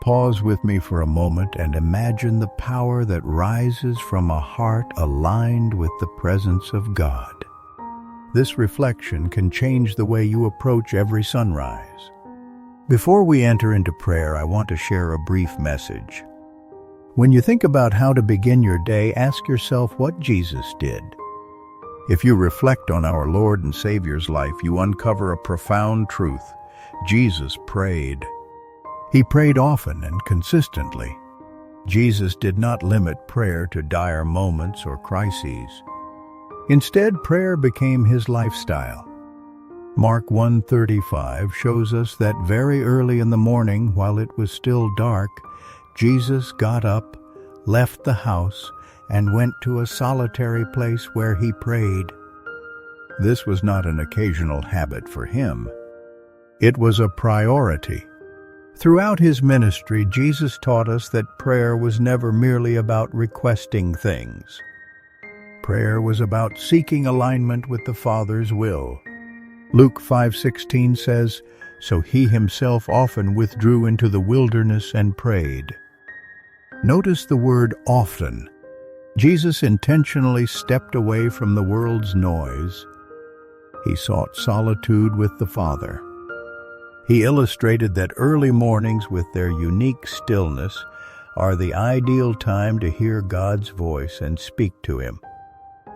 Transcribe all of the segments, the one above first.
Pause with me for a moment and imagine the power that rises from a heart aligned with the presence of God. This reflection can change the way you approach every sunrise. Before we enter into prayer, I want to share a brief message. When you think about how to begin your day, ask yourself what Jesus did. If you reflect on our Lord and Savior's life, you uncover a profound truth. Jesus prayed. He prayed often and consistently. Jesus did not limit prayer to dire moments or crises. Instead, prayer became his lifestyle. Mark 1:35 shows us that very early in the morning, while it was still dark, Jesus got up, left the house, and went to a solitary place where he prayed. This was not an occasional habit for him. It was a priority. Throughout his ministry, Jesus taught us that prayer was never merely about requesting things. Prayer was about seeking alignment with the Father's will. Luke 5:16 says, "So he himself often withdrew into the wilderness and prayed." Notice the word often. Jesus intentionally stepped away from the world's noise. He sought solitude with the Father. He illustrated that early mornings with their unique stillness are the ideal time to hear God's voice and speak to him.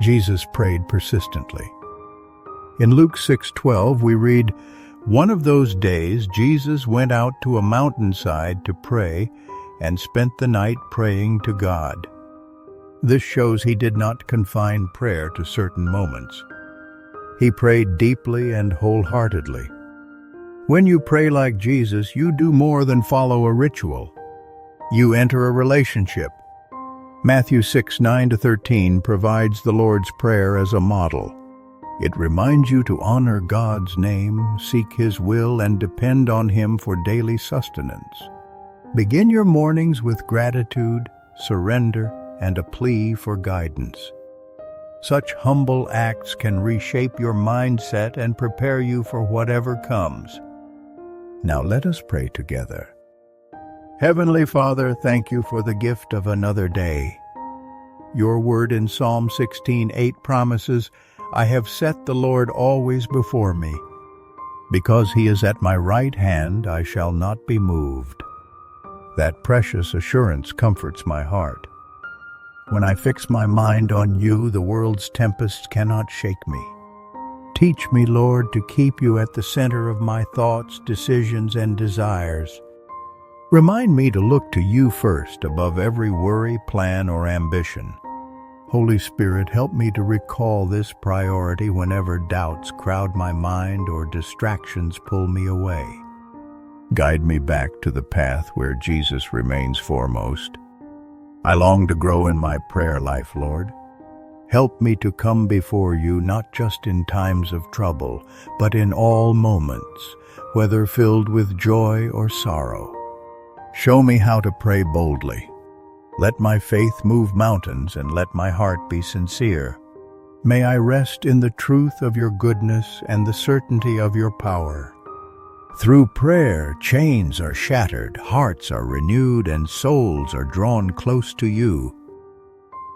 Jesus prayed persistently. In Luke 6:12 we read, "One of those days Jesus went out to a mountainside to pray and spent the night praying to God." This shows he did not confine prayer to certain moments. He prayed deeply and wholeheartedly. When you pray like Jesus, you do more than follow a ritual. You enter a relationship. Matthew 6:9-13 provides the Lord's Prayer as a model. It reminds you to honor God's name, seek his will, and depend on him for daily sustenance. Begin your mornings with gratitude, surrender, and a plea for guidance. Such humble acts can reshape your mindset and prepare you for whatever comes. Now let us pray together. Heavenly Father, thank you for the gift of another day. Your word in Psalm 16:8 promises, "I have set the Lord always before me. Because he is at my right hand, I shall not be moved." That precious assurance comforts my heart. When I fix my mind on you, the world's tempests cannot shake me. Teach me, Lord, to keep you at the center of my thoughts, decisions, and desires. Remind me to look to you first above every worry, plan, or ambition. Holy Spirit, help me to recall this priority whenever doubts crowd my mind or distractions pull me away. Guide me back to the path where Jesus remains foremost. I long to grow in my prayer life, Lord. Help me to come before you not just in times of trouble, but in all moments, whether filled with joy or sorrow. Show me how to pray boldly. Let my faith move mountains and let my heart be sincere. May I rest in the truth of your goodness and the certainty of your power. Through prayer, chains are shattered, hearts are renewed, and souls are drawn close to you.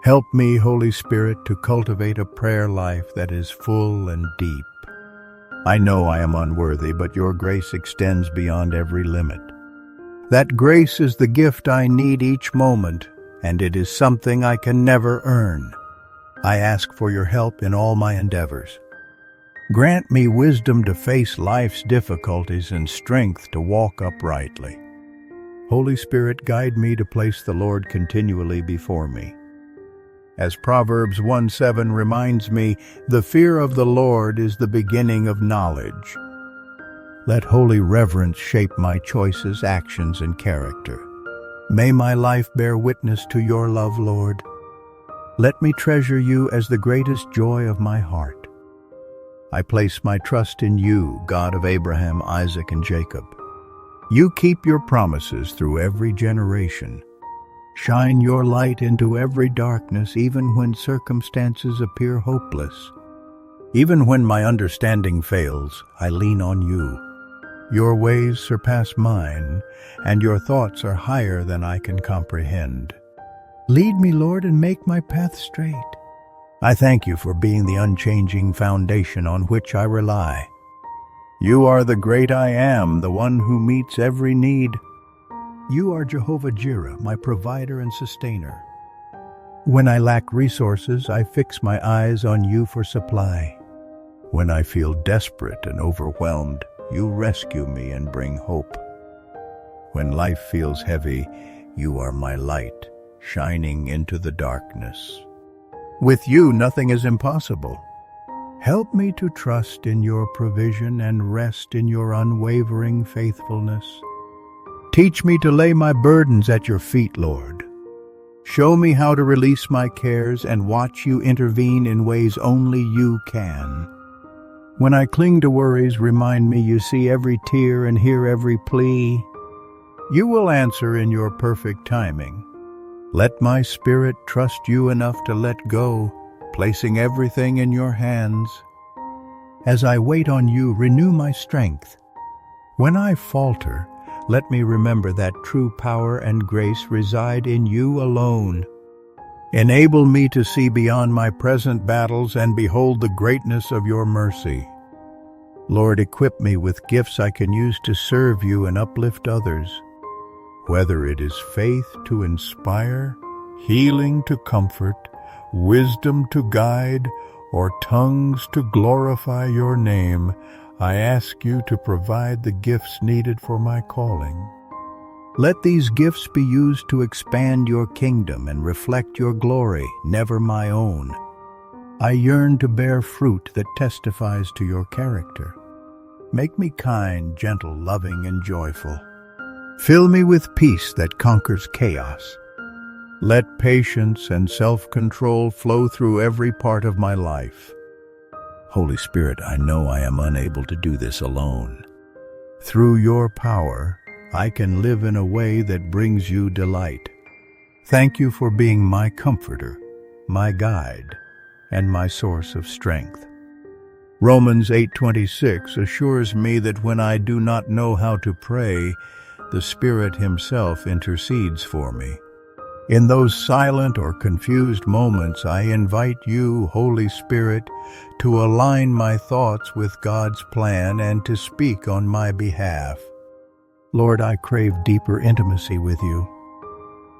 Help me, Holy Spirit, to cultivate a prayer life that is full and deep. I know I am unworthy, but your grace extends beyond every limit. That grace is the gift I need each moment, and it is something I can never earn. I ask for your help in all my endeavors. Grant me wisdom to face life's difficulties and strength to walk uprightly. Holy Spirit, guide me to place the Lord continually before me. As Proverbs 1:7 reminds me, the fear of the Lord is the beginning of knowledge. Let holy reverence shape my choices, actions, and character. May my life bear witness to your love, Lord. Let me treasure you as the greatest joy of my heart. I place my trust in you, God of Abraham, Isaac, and Jacob. You keep your promises through every generation. Shine your light into every darkness, even when circumstances appear hopeless. Even when my understanding fails, I lean on you. Your ways surpass mine, and your thoughts are higher than I can comprehend. Lead me, Lord, and make my path straight. I thank you for being the unchanging foundation on which I rely. You are the great I am, the one who meets every need. You are Jehovah Jireh, my provider and sustainer. When I lack resources, I fix my eyes on you for supply. When I feel desperate and overwhelmed, you rescue me and bring hope. When life feels heavy, you are my light, shining into the darkness. With you, nothing is impossible. Help me to trust in your provision and rest in your unwavering faithfulness. Teach me to lay my burdens at your feet, Lord. Show me how to release my cares and watch you intervene in ways only you can. When I cling to worries, remind me you see every tear and hear every plea. You will answer in your perfect timing. Let my spirit trust you enough to let go, placing everything in your hands. As I wait on you, renew my strength. When I falter, let me remember that true power and grace reside in you alone. Enable me to see beyond my present battles and behold the greatness of your mercy. Lord, equip me with gifts I can use to serve you and uplift others. Whether it is faith to inspire, healing to comfort, wisdom to guide, or tongues to glorify your name, I ask you to provide the gifts needed for my calling. Let these gifts be used to expand your kingdom and reflect your glory, never my own. I yearn to bear fruit that testifies to your character. Make me kind, gentle, loving, and joyful. Fill me with peace that conquers chaos. Let patience and self-control flow through every part of my life. Holy Spirit, I know I am unable to do this alone. Through your power, I can live in a way that brings you delight. Thank you for being my comforter, my guide, and my source of strength. Romans 8:26 assures me that when I do not know how to pray, the Spirit Himself intercedes for me. In those silent or confused moments, I invite you, Holy Spirit, to align my thoughts with God's plan and to speak on my behalf. Lord, I crave deeper intimacy with you.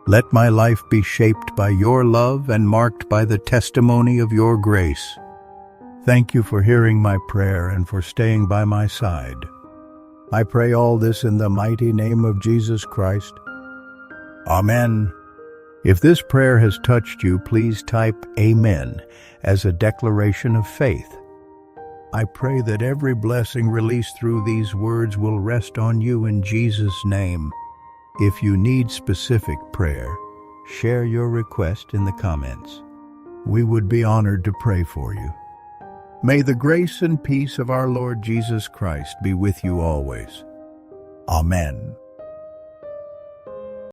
Let my life be shaped by your love and marked by the testimony of your grace. Thank you for hearing my prayer and for staying by my side. I pray all this in the mighty name of Jesus Christ. Amen. If this prayer has touched you, please type Amen as a declaration of faith. I pray that every blessing released through these words will rest on you in Jesus' name. If you need specific prayer, share your request in the comments. We would be honored to pray for you. May the grace and peace of our Lord Jesus Christ be with you always. Amen.